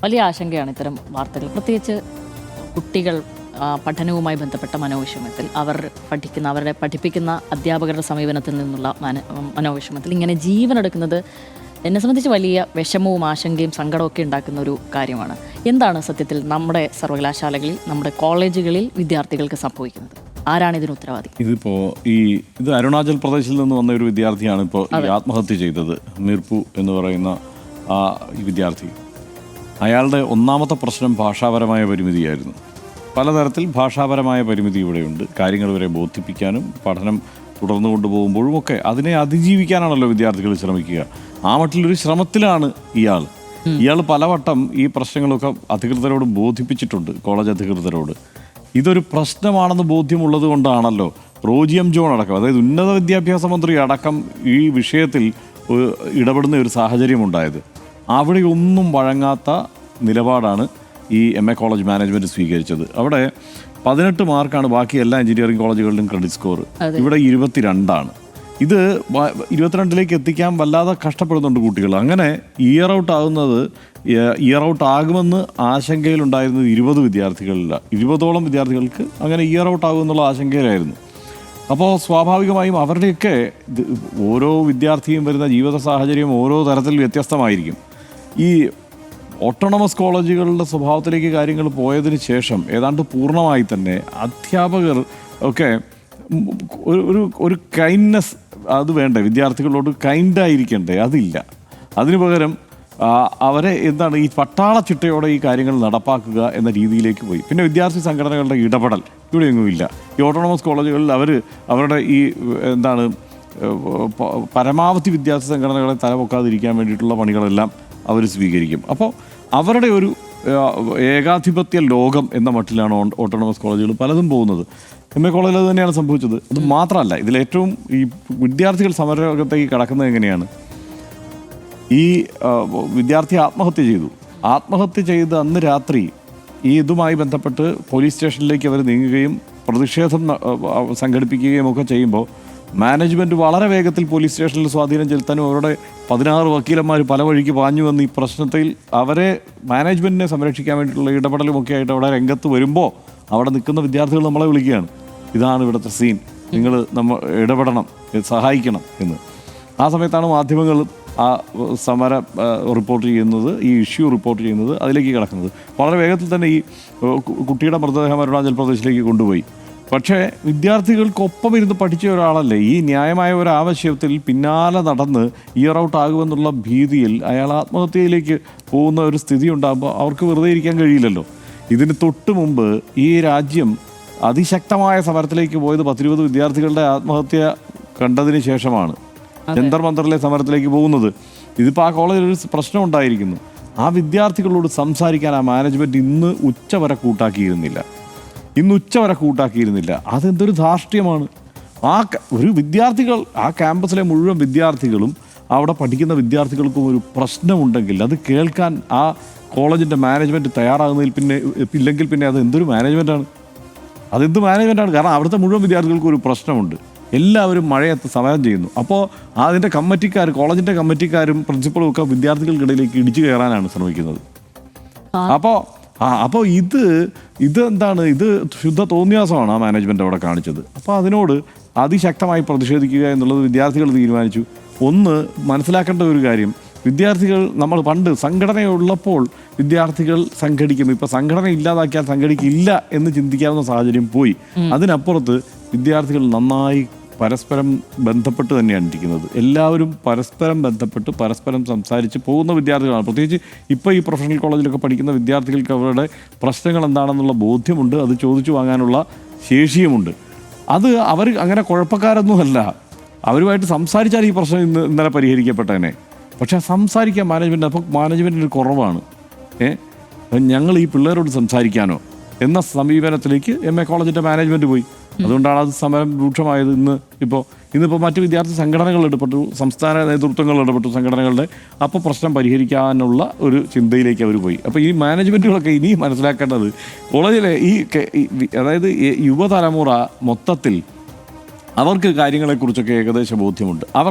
വലിയ ആശങ്കയാണ് ഇത്തരം വാർത്തകൾ. പ്രത്യേകിച്ച് കുട്ടികൾ പഠനവുമായി ബന്ധപ്പെട്ട മനോവിഷമത്തിൽ, അവരെ പഠിപ്പിക്കുന്ന അധ്യാപകരുടെ സമീപനത്തിൽ നിന്നുള്ള മനോവിഷമത്തിൽ ഇങ്ങനെ ജീവനെടുക്കുന്നത് എന്നെ സംബന്ധിച്ച് വലിയ വിഷമവും ആശങ്കയും സങ്കടമൊക്കെ ഉണ്ടാക്കുന്ന ഒരു കാര്യമാണ്. എന്താണ് സത്യത്തിൽ നമ്മുടെ സർവകലാശാലകളിൽ, നമ്മുടെ കോളേജുകളിൽ വിദ്യാർത്ഥികൾക്ക് സംഭവിക്കുന്നത്? ആരാണ് ഇതിന് ഉത്തരവാദി? ഇത് അരുണാചൽ പ്രദേശിൽ നിന്ന് വന്ന ഒരു വിദ്യാർത്ഥിയാണ് ഇപ്പോൾ ആത്മഹത്യ ചെയ്തത്. മീർപു എന്ന് പറയുന്ന ഈ വിദ്യാർത്ഥി. അയാളുടെ ഒന്നാമത്തെ പ്രശ്നം ഭാഷാപരമായ പരിമിതിയായിരുന്നു. പലതരത്തിൽ ഭാഷാപരമായ പരിമിതി ഇവിടെയുണ്ട്. കാര്യങ്ങൾ ഇവരെ ബോധിപ്പിക്കാനും പഠനം തുടർന്നു കൊണ്ടുപോകുമ്പോഴും ഒക്കെ അതിനെ അതിജീവിക്കാനാണല്ലോ വിദ്യാർത്ഥികൾ ശ്രമിക്കുക. ആ മട്ടിലൊരു ശ്രമത്തിലാണ് ഇയാൾ പലവട്ടം ഈ പ്രശ്നങ്ങളൊക്കെ അധികൃതരോട് ബോധിപ്പിച്ചിട്ടുണ്ട്, കോളേജ് അധികൃതരോട്. ഇതൊരു പ്രശ്നമാണെന്ന് ബോധ്യമുള്ളത് കൊണ്ടാണല്ലോ റോജി എം ജോൺ അടക്കം, അതായത് ഉന്നത വിദ്യാഭ്യാസ മന്ത്രി അടക്കം ഈ വിഷയത്തിൽ ഇടപെടുന്ന ഒരു സാഹചര്യം ഉണ്ടായത്. അവിടെ ഒന്നും വഴങ്ങാത്ത നിലപാടാണ് ഈ MA കോളേജ് മാനേജ്മെൻറ്റ് സ്വീകരിച്ചത്. അവിടെ 18 മാർക്കാണ് ബാക്കി എല്ലാ എഞ്ചിനീയറിംഗ് കോളേജുകളിലും ക്രെഡിറ്റ് സ്കോർ. ഇവിടെ 22 ഇത് 22ലേക്ക് എത്തിക്കാൻ വല്ലാതെ കഷ്ടപ്പെടുന്നുണ്ട് കുട്ടികൾ. അങ്ങനെ ഇയർ ഔട്ട് ആകുമെന്ന് ആശങ്കയിലുണ്ടായിരുന്നത് 20 വിദ്യാർത്ഥികളില്ല. 20ഓളം വിദ്യാർത്ഥികൾക്ക് അങ്ങനെ ഇയർ ഔട്ട് ആകുമെന്നുള്ള ആശങ്കയിലായിരുന്നു. അപ്പോൾ സ്വാഭാവികമായും അവരുടെയൊക്കെ ഓരോ വിദ്യാർത്ഥിയും വരുന്ന ജീവിത സാഹചര്യം ഓരോ തരത്തിൽ വ്യത്യസ്തമായിരിക്കും. ഈ ഓട്ടോണമസ് കോളേജുകളുടെ സ്വഭാവത്തിലേക്ക് കാര്യങ്ങൾ പോയതിന് ശേഷം ഏതാണ്ട് പൂർണ്ണമായി തന്നെ അധ്യാപകർ ഒക്കെ ഒരു കൈൻഡ്നെസ് അത് വേണ്ടേ, വിദ്യാർത്ഥികളോട് കൈൻഡായിരിക്കണ്ടേ? അതില്ല. അതിനു പകരം അവരെ ഈ പട്ടാള ചിട്ടയോടെ ഈ കാര്യങ്ങൾ നടപ്പാക്കുക എന്ന രീതിയിലേക്ക് പോയി. പിന്നെ വിദ്യാർത്ഥി സംഘടനകളുടെ ഇടപെടൽ ഇവിടെയൊന്നും ഇല്ല. ഈ ഓട്ടോണമസ് കോളേജുകളിൽ അവരുടെ പരമാവധി വിദ്യാർത്ഥി സംഘടനകളെ തലപൊക്കാതിരിക്കാൻ വേണ്ടിയിട്ടുള്ള പണികളെല്ലാം അവർ സ്വീകരിക്കും. അപ്പോൾ അവരുടെ ഒരു ഏകാധിപത്യ ലോകം എന്ന മട്ടിലാണ് ഓട്ടോണമസ് കോളേജുകൾ പലതും പോകുന്നത്. MA കോളേജിൽ അത് തന്നെയാണ് സംഭവിച്ചത്. അത് മാത്രമല്ല, ഇതിലേറ്റവും ഈ വിദ്യാർത്ഥികൾ സമരരംഗത്തേക്ക് കടക്കുന്നത് എങ്ങനെയാണ്? ഈ വിദ്യാർത്ഥി ആത്മഹത്യ ചെയ്ത് അന്ന് രാത്രി ഇതുമായി ബന്ധപ്പെട്ട് പോലീസ് സ്റ്റേഷനിലേക്ക് അവർ നീങ്ങുകയും പ്രതിഷേധം സംഘടിപ്പിക്കുകയും ഒക്കെ ചെയ്യുമ്പോൾ മാനേജ്മെൻറ്റ് വളരെ വേഗത്തിൽ പോലീസ് സ്റ്റേഷനിൽ സ്വാധീനം ചെലുത്താനും അവരുടെ 16 വക്കീലന്മാർ പല വഴിക്ക് പാഞ്ഞു വന്ന് ഈ പ്രശ്നത്തിൽ അവരെ മാനേജ്മെൻറ്റിനെ സംരക്ഷിക്കാൻ വേണ്ടിയിട്ടുള്ള ഇടപെടലുമൊക്കെ ആയിട്ട് അവിടെ രംഗത്ത് വരുമ്പോൾ അവിടെ നിൽക്കുന്ന വിദ്യാർത്ഥികൾ നമ്മളെ വിളിക്കുകയാണ്, ഇതാണ് ഇവിടുത്തെ സീൻ, നിങ്ങൾ ഇടപെടണം, സഹായിക്കണം എന്ന്. ആ സമയത്താണ് മാധ്യമങ്ങൾ ആ സമരം റിപ്പോർട്ട് ചെയ്യുന്നത്, ഈ ഇഷ്യൂ റിപ്പോർട്ട് ചെയ്യുന്നത്, അതിലേക്ക് കിടക്കുന്നത്. വളരെ വേഗത്തിൽ തന്നെ ഈ കുട്ടിയുടെ മൃതദേഹം അരുണാചൽ പ്രദേശിലേക്ക് കൊണ്ടുപോയി. പക്ഷേ വിദ്യാർത്ഥികൾക്കൊപ്പം ഇരുന്ന് പഠിച്ച ഒരാളല്ലേ ഈ ന്യായമായ ഒരു ആവശ്യത്തിൽ പിന്നാലെ നടന്ന് ഇയർ ഔട്ട് ആകുമെന്നുള്ള ഭീതിയിൽ അയാൾ ആത്മഹത്യയിലേക്ക് പോകുന്ന ഒരു സ്ഥിതി ഉണ്ടാകുമ്പോൾ അവർക്ക് വെറുതെ ഇരിക്കാൻ കഴിയില്ലല്ലോ. ഇതിന് തൊട്ട് മുമ്പ് ഈ രാജ്യം അതിശക്തമായ സമരത്തിലേക്ക് പോയത് 10-20 വിദ്യാർത്ഥികളുടെ ആത്മഹത്യ കണ്ടതിന് ശേഷമാണ് ജന്തർ മന്ദറിലെ സമരത്തിലേക്ക് പോകുന്നത്. ഇതിപ്പോൾ ആ കോളേജിൽ ഒരു പ്രശ്നം ഉണ്ടായിരിക്കുന്നു. ആ വിദ്യാർത്ഥികളോട് സംസാരിക്കാൻ ആ മാനേജ്മെൻറ്റ് ഇന്ന് ഉച്ചവരെ കൂട്ടാക്കിയിരുന്നില്ല. അതെന്തൊരു ധാർഷ്ട്യമാണ്! ആ ക്യാമ്പസിലെ മുഴുവൻ വിദ്യാർത്ഥികളും അവിടെ പഠിക്കുന്ന വിദ്യാർത്ഥികൾക്കും ഒരു പ്രശ്നമുണ്ടെങ്കിൽ അത് കേൾക്കാൻ ആ കോളേജിൻ്റെ മാനേജ്മെൻറ്റ് തയ്യാറാകുന്നതിൽ പിന്നെ അത് എന്ത് മാനേജ്മെൻറ്റാണ്? കാരണം അവിടുത്തെ മുഴുവൻ വിദ്യാർത്ഥികൾക്കും ഒരു പ്രശ്നമുണ്ട്. എല്ലാവരും മഴയത്ത് സമരം ചെയ്യുന്നു. അപ്പോൾ അതിൻ്റെ കോളേജിൻ്റെ കമ്മിറ്റിക്കാരും പ്രിൻസിപ്പളും ഒക്കെ വിദ്യാർത്ഥികൾക്കിടയിലേക്ക് ഇടിച്ചു കയറാനാണ് ശ്രമിക്കുന്നത്. അപ്പോൾ ഇത് ശുദ്ധ തോന്നിയാസമാണ് ആ മാനേജ്മെൻറ്റ് അവിടെ കാണിച്ചത്. അപ്പോൾ അതിനോട് അതിശക്തമായി പ്രതിഷേധിക്കുക എന്നുള്ളത് വിദ്യാർത്ഥികൾ തീരുമാനിച്ചു. ഒന്ന് മനസ്സിലാക്കേണ്ട ഒരു കാര്യം, വിദ്യാർത്ഥികൾ നമ്മൾ പണ്ട് സംഘടനയുള്ളപ്പോൾ വിദ്യാർത്ഥികൾ സംഘടിക്കും, ഇപ്പോൾ സംഘടന ഇല്ലാതാക്കിയാൽ സംഘടിക്കില്ല എന്ന് ചിന്തിക്കാവുന്ന സാഹചര്യം പോയി. അതിനപ്പുറത്ത് വിദ്യാർത്ഥികൾ നന്നായി പരസ്പരം ബന്ധപ്പെട്ട് തന്നെയാണ് ഇരിക്കുന്നത്. എല്ലാവരും പരസ്പരം ബന്ധപ്പെട്ട് പരസ്പരം സംസാരിച്ച് പോകുന്ന വിദ്യാർത്ഥികളാണ്. പ്രത്യേകിച്ച് ഇപ്പോൾ ഈ പ്രൊഫഷണൽ കോളേജിലൊക്കെ പഠിക്കുന്ന വിദ്യാർത്ഥികൾക്ക് അവരുടെ പ്രശ്നങ്ങൾ എന്താണെന്നുള്ള ബോധ്യമുണ്ട്, അത് ചോദിച്ചു വാങ്ങാനുള്ള ശേഷിയുമുണ്ട്. അവർ അങ്ങനെ കുഴപ്പക്കാരൊന്നുമല്ല. അവരുമായിട്ട് സംസാരിച്ചാൽ ഈ പ്രശ്നം ഇന്നലെ പരിഹരിക്കപ്പെട്ടേനെ. പക്ഷേ സംസാരിക്കാൻ മാനേജ്മെൻറ്റിന് കുറവാണ്. ഞങ്ങൾ ഈ പിള്ളേരോട് സംസാരിക്കാനോ എന്ന സമീപനത്തിലേക്ക് MA കോളേജിൻ്റെ മാനേജ്മെൻറ്റ് പോയി. അതുകൊണ്ടാണ് അത് സമരം രൂക്ഷമായത്. ഇന്നിപ്പോൾ മറ്റ് വിദ്യാർത്ഥി സംഘടനകൾ ഇടപെട്ടു, സംസ്ഥാന നേതൃത്വങ്ങൾ ഇടപെട്ടു സംഘടനകളുടെ. അപ്പോൾ പ്രശ്നം പരിഹരിക്കാനുള്ള ഒരു ചിന്തയിലേക്ക് അവർ പോയി. അപ്പോൾ ഈ മാനേജ്മെൻറ്റുകളൊക്കെ ഇനി മനസ്സിലാക്കേണ്ടത് കോളേജിലെ അതായത് യുവതലമുറ മൊത്തത്തിൽ അവർക്ക് കാര്യങ്ങളെക്കുറിച്ചൊക്കെ ഏകദേശ ബോധ്യമുണ്ട്.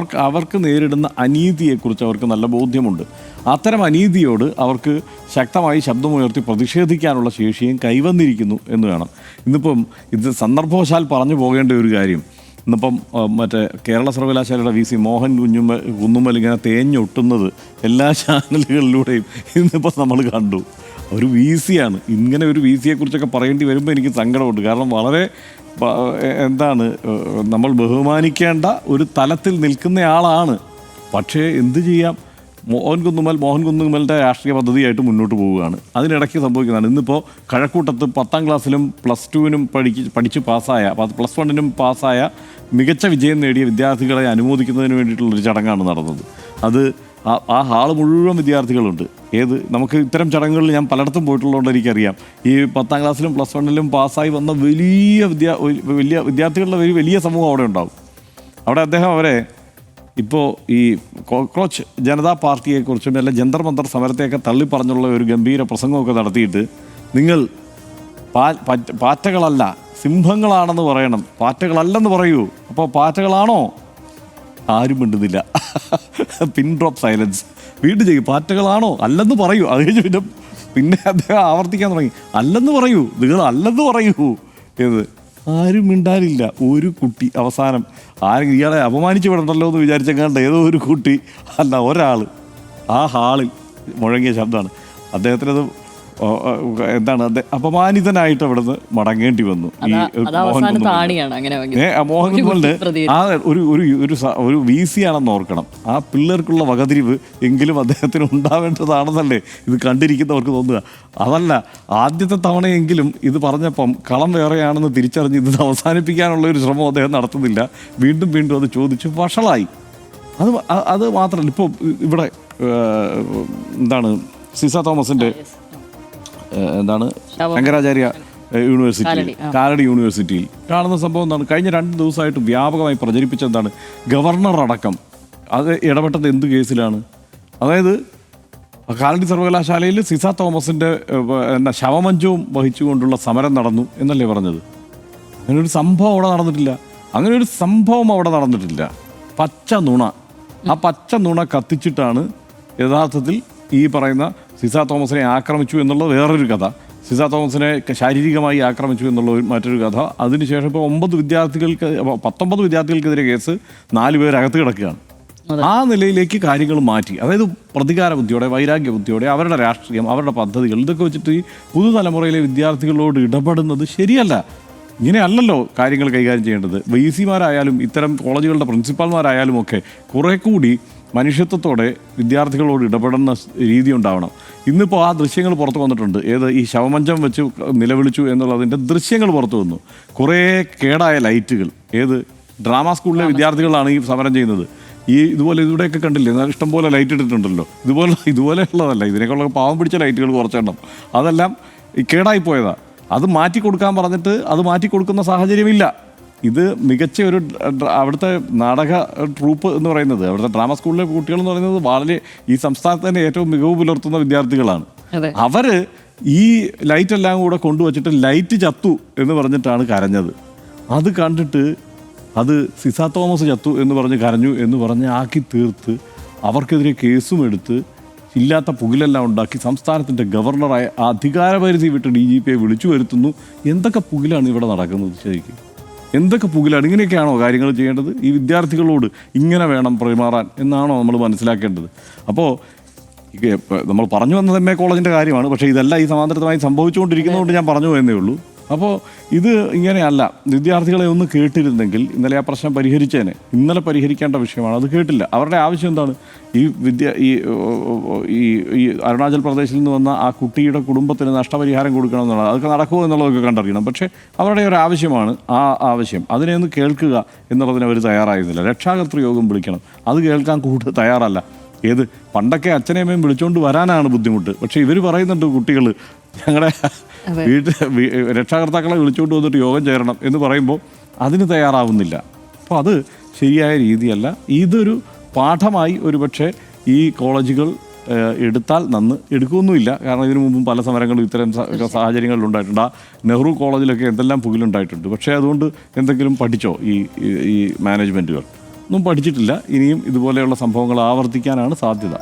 അവർക്ക് നേരിടുന്ന അനീതിയെക്കുറിച്ച് അവർക്ക് നല്ല ബോധ്യമുണ്ട്. അത്തരം അനീതിയോട് അവർക്ക് ശക്തമായി ശബ്ദമുയർത്തി പ്രതിഷേധിക്കാനുള്ള ശേഷിയും കൈവന്നിരിക്കുന്നു എന്ന് വേണം. ഇന്നിപ്പം ഇത് സന്ദർഭവശാൽ പറഞ്ഞു പോകേണ്ട ഒരു കാര്യം, ഇന്നിപ്പം മറ്റേ കേരള സർവകലാശാലയുടെ VC മോഹൻ കുന്നുമ്മൽ ഇങ്ങനെ തേഞ്ഞൊട്ടുന്നത് എല്ലാ ചാനലുകളിലൂടെയും ഇന്നിപ്പോൾ നമ്മൾ കണ്ടു. ഒരു VC ആണ്. ഇങ്ങനെ ഒരു VCയെക്കുറിച്ചൊക്കെ പറയേണ്ടി വരുമ്പോൾ എനിക്ക് സങ്കടമുണ്ട്. കാരണം വളരെ എന്താണ്, നമ്മൾ ബഹുമാനിക്കേണ്ട ഒരു തലത്തിൽ നിൽക്കുന്നയാളാണ്. പക്ഷേ എന്ത് ചെയ്യാം, മോഹൻ കുന്നുമ്മലിൻ്റെ രാഷ്ട്രീയ പദ്ധതിയായിട്ട് മുന്നോട്ട് പോവുകയാണ്. അതിനിടയ്ക്ക് സംഭവിക്കുന്നതാണ്. ഇന്നിപ്പോൾ കഴക്കൂട്ടത്ത് 10ാം ക്ലാസ്സിലും +2-നും പഠിച്ച് പാസ്സായ, +1-നും പാസ്സായ മികച്ച വിജയം നേടിയ വിദ്യാർത്ഥികളെ അനുമോദിക്കുന്നതിന് വേണ്ടിയിട്ടുള്ളൊരു ചടങ്ങാണ് നടന്നത്. അത് ആ ഹാള് മുഴുവൻ വിദ്യാർത്ഥികളുണ്ട്. നമുക്ക് ഇത്തരം ചടങ്ങുകളിൽ ഞാൻ പലയിടത്തും പോയിട്ടുള്ളതുകൊണ്ട് എനിക്കറിയാം. ഈ 10ാം ക്ലാസ്സിലും +1-ലും പാസ്സായി വന്ന വലിയ വിദ്യാർത്ഥികളുടെ ഒരു വലിയ സമൂഹം അവിടെ ഉണ്ടാവും. അവിടെ അദ്ദേഹം അവരെ ഇപ്പോൾ ഈ കോക്രോച്ച് ജനതാ പാർട്ടിയെക്കുറിച്ചും അല്ല ജന്തർ മന്തർ സമരത്തെയൊക്കെ തള്ളിപ്പറഞ്ഞുള്ള ഒരു ഗംഭീര പ്രസംഗമൊക്കെ നടത്തിയിട്ട്, നിങ്ങൾ പാറ്റകളല്ല സിംഹങ്ങളാണെന്ന് പറയണം, പാറ്റകളല്ലെന്ന് പറയൂ. അപ്പോൾ പാറ്റകളാണോ? ആരും മിണ്ടുന്നില്ല. പിൻ ഡ്രോപ്പ് സൈലൻസ്. വീണ്ടും ചെയ്യും, പാറ്റകളാണോ? അല്ലെന്ന് പറയൂ. അത് കഴിഞ്ഞ് പിന്നെ അദ്ദേഹം ആവർത്തിക്കാൻ തുടങ്ങി, അല്ലെന്ന് പറയൂ, നിങ്ങൾ അല്ലെന്ന് പറയൂ എന്ന്. ആരും മിണ്ടാനില്ല. ഒരു കുട്ടി അവസാനം ഇയാളെ അപമാനിച്ചു വിടണ്ടല്ലോ എന്ന് വിചാരിച്ചെങ്ങാണ്ട് ഏതോ ഒരു കുട്ടി അല്ല ഒരാൾ ആ ഹാളിൽ മുഴങ്ങിയ ശബ്ദമാണ്. അദ്ദേഹത്തിനത് എന്താണ്, അപമാനിതനായിട്ട് അവിടുന്ന് മടങ്ങേണ്ടി വന്നു. മോഹൻ കുന്നുമ്മലിന് ആ ഒരു VC ആണെന്ന് ഓർക്കണം. ആ പിള്ളേർക്കുള്ള വകതിരിവ് എങ്കിലും അദ്ദേഹത്തിന് ഉണ്ടാവേണ്ടതാണെന്നല്ലേ ഇത് കണ്ടിരിക്കുന്നവർക്ക് തോന്നുക. അതല്ല, ആദ്യത്തെ തവണയെങ്കിലും ഇത് പറഞ്ഞപ്പം കളം വേറെയാണെന്ന് തിരിച്ചറിഞ്ഞ് ഇത് അവസാനിപ്പിക്കാനുള്ള ഒരു ശ്രമം അദ്ദേഹം നടത്തുന്നില്ല. വീണ്ടും വീണ്ടും അത് ചോദിച്ച് വഷളായി. അത് മാത്രമല്ല, ഇപ്പോൾ ഇവിടെ എന്താണ് സിസ തോമസിൻ്റെ എന്താണ് ശങ്കരാചാര്യ യൂണിവേഴ്സിറ്റി, കാലടി യൂണിവേഴ്സിറ്റിയിൽ കാണുന്ന സംഭവം എന്താണ്, കഴിഞ്ഞ 2 ദിവസമായിട്ട് വ്യാപകമായി പ്രചരിപ്പിച്ചെന്താണ്, ഗവർണർ അടക്കം അത് ഇടപെട്ടത് എന്ത് കേസിലാണ്? അതായത് കാലടി സർവകലാശാലയിൽ സിസ തോമസിൻ്റെ ശവമഞ്ചവും വഹിച്ചുകൊണ്ടുള്ള സമരം നടന്നു എന്നല്ലേ പറഞ്ഞത്? അങ്ങനെയൊരു സംഭവം അവിടെ നടന്നിട്ടില്ല. പച്ച നുണ. ആ പച്ച നുണ കത്തിച്ചിട്ടാണ് യഥാർത്ഥത്തിൽ ഈ പറയുന്ന സിസ തോമസിനെ ആക്രമിച്ചു എന്നുള്ള വേറൊരു കഥ, സിസ തോമസിനെ ശാരീരികമായി ആക്രമിച്ചു എന്നുള്ള മറ്റൊരു കഥ. അതിനുശേഷം ഇപ്പോൾ 19 വിദ്യാർത്ഥികൾക്കെതിരെ കേസ്, 4 പേർ അകത്ത് കിടക്കുകയാണ്. ആ നിലയിലേക്ക് കാര്യങ്ങൾ മാറ്റി. അതായത് പ്രതികാര ബുദ്ധിയോടെ, വൈരാഗ്യ ബുദ്ധിയോടെ അവരുടെ രാഷ്ട്രീയം, അവരുടെ പദ്ധതികൾ, ഇതൊക്കെ വെച്ചിട്ട് ഈ പുതുതലമുറയിലെ വിദ്യാർത്ഥികളോട് ഇടപെടുന്നത് ശരിയല്ല. ഇങ്ങനെയല്ലല്ലോ കാര്യങ്ങൾ കൈകാര്യം ചെയ്യേണ്ടത്. VC-മാരായാലും ഇത്തരം കോളേജുകളുടെ പ്രിൻസിപ്പാൾമാരായാലും ഒക്കെ കുറേ കൂടി മനുഷ്യത്വത്തോടെ വിദ്യാർത്ഥികളോട് ഇടപെടുന്ന രീതി ഉണ്ടാവണം. ഇന്നിപ്പോൾ ആ ദൃശ്യങ്ങൾ പുറത്തു വന്നിട്ടുണ്ട്. ഈ ശവമഞ്ചം വെച്ച് നിലവിളിച്ചു എന്നുള്ളതിൻ്റെ ദൃശ്യങ്ങൾ പുറത്തു വന്നു. കുറേ കേടായ ലൈറ്റുകൾ. ഡ്രാമ സ്കൂളിലെ വിദ്യാർത്ഥികളാണ് ഈ സമരം ചെയ്യുന്നത്. ഇവിടെയൊക്കെ കണ്ടില്ലേ, എന്നാൽ ഇഷ്ടംപോലെ ലൈറ്റ് ഇട്ടിട്ടുണ്ടല്ലോ. ഇതുപോലെയുള്ളതല്ല, ഇതിനേക്കുള്ള പാവം പിടിച്ച ലൈറ്റുകൾ കുറച്ചെണ്ണം, അതെല്ലാം കേടായിപ്പോയതാണ്. അത് മാറ്റി കൊടുക്കാൻ പറഞ്ഞിട്ട് അത് മാറ്റി കൊടുക്കുന്ന സാഹചര്യമില്ല. ഇത് മികച്ച ഒരു അവിടുത്തെ നാടക ട്രൂപ്പ് എന്ന് പറയുന്നത്, അവിടുത്തെ ഡ്രാമ സ്കൂളിലെ കുട്ടികൾ എന്ന് പറയുന്നത് വളരെ ഈ സംസ്ഥാനത്ത് തന്നെ ഏറ്റവും മികവ് പുലർത്തുന്ന വിദ്യാർത്ഥികളാണ്. അവർ ഈ ലൈറ്റ് എല്ലാം കൂടെ കൊണ്ടുവച്ചിട്ട് ലൈറ്റ് ചത്തു എന്ന് പറഞ്ഞിട്ടാണ് കരഞ്ഞത്. അത് കണ്ടിട്ട് അത് സിസ തോമസ് ചത്തു എന്ന് പറഞ്ഞ് കരഞ്ഞു എന്ന് പറഞ്ഞ് ആക്കി തീർത്ത് അവർക്കെതിരെ കേസും എടുത്ത് ഇല്ലാത്ത പുകിലെല്ലാം ഉണ്ടാക്കി സംസ്ഥാനത്തിൻ്റെ ഗവർണറായ അധികാരപരിധി വിട്ട് DGPയെ വിളിച്ചു വരുത്തുന്നു. എന്തൊക്കെ പുകിലാണ് ഇവിടെ നടക്കുന്നത്? ശരിക്കും എന്തൊക്കെ പുകിലാണ്? ഇങ്ങനെയൊക്കെയാണോ കാര്യങ്ങൾ ചെയ്യേണ്ടത്? ഈ വിദ്യാർത്ഥികളോട് ഇങ്ങനെ വേണം പെരുമാറാൻ എന്നാണോ നമ്മൾ മനസ്സിലാക്കേണ്ടത്? അപ്പോൾ നമ്മൾ പറഞ്ഞു വന്നത് MA കോളേജിൻ്റെ കാര്യമാണ്. പക്ഷേ ഇതെല്ലാം ഈ സമാന്തരമായി സംഭവിച്ചുകൊണ്ടിരിക്കുന്നതുകൊണ്ട് ഞാൻ പറഞ്ഞു എന്നേ ഉള്ളൂ. അപ്പോൾ ഇത് ഇങ്ങനെയല്ല. വിദ്യാർത്ഥികളെ ഒന്ന് കേട്ടിരുന്നെങ്കിൽ ഇന്നലെ ആ പ്രശ്നം പരിഹരിച്ചേനെ. ഇന്നലെ പരിഹരിക്കേണ്ട വിഷയമാണ്, അത് കേട്ടില്ല. അവരുടെ ആവശ്യം എന്താണ്? ഈ അരുണാചൽ പ്രദേശിൽ നിന്ന് വന്ന ആ കുട്ടിയുടെ കുടുംബത്തിന് നഷ്ടപരിഹാരം കൊടുക്കണം എന്നുള്ളത്, അതൊക്കെ നടക്കുമോ എന്നുള്ളതൊക്കെ കണ്ടറിയണം. പക്ഷേ അവരുടെ ഒരു ആവശ്യമാണ് ആ ആവശ്യം. അതിനെ ഒന്ന് കേൾക്കുക എന്നുള്ളതിന് അവർ തയ്യാറായിരുന്നില്ല. രക്ഷാകർതൃ യോഗം വിളിക്കണം, അത് കേൾക്കാൻ തയ്യാറല്ല. പണ്ടൊക്കെ അച്ഛനെയമ്മയും വിളിച്ചുകൊണ്ട് വരാനാണ് ബുദ്ധിമുട്ട്. പക്ഷേ ഇവർ പറയുന്നുണ്ട്, കുട്ടികൾ ഞങ്ങളുടെ രക്ഷാകർത്താക്കളെ വിളിച്ചുകൊണ്ട് വന്നിട്ട് യോഗം ചേരണം എന്ന് പറയുമ്പോൾ അതിന് തയ്യാറാവുന്നില്ല. അപ്പോൾ അത് ശരിയായ രീതിയല്ല. ഇതൊരു പാഠമായി ഒരുപക്ഷെ ഈ കോളേജുകൾ എടുത്താൽ നന്ന്. എടുക്കുകയൊന്നുമില്ല, കാരണം ഇതിനു മുമ്പും പല സമരങ്ങളും ഇത്തരം സാഹചര്യങ്ങളിൽ ഉണ്ടായിട്ടുണ്ട്. ആ നെഹ്റു കോളേജിലൊക്കെ എന്തെല്ലാം പുകിലുണ്ടായിട്ടുണ്ട്. പക്ഷേ അതുകൊണ്ട് എന്തെങ്കിലും പഠിച്ചോ ഈ മാനേജ്മെൻറ്റുകൾ? ഒന്നും പഠിച്ചിട്ടില്ല. ഇനിയും ഇതുപോലെയുള്ള സംഭവങ്ങൾ ആവർത്തിക്കാനാണ് സാധ്യത.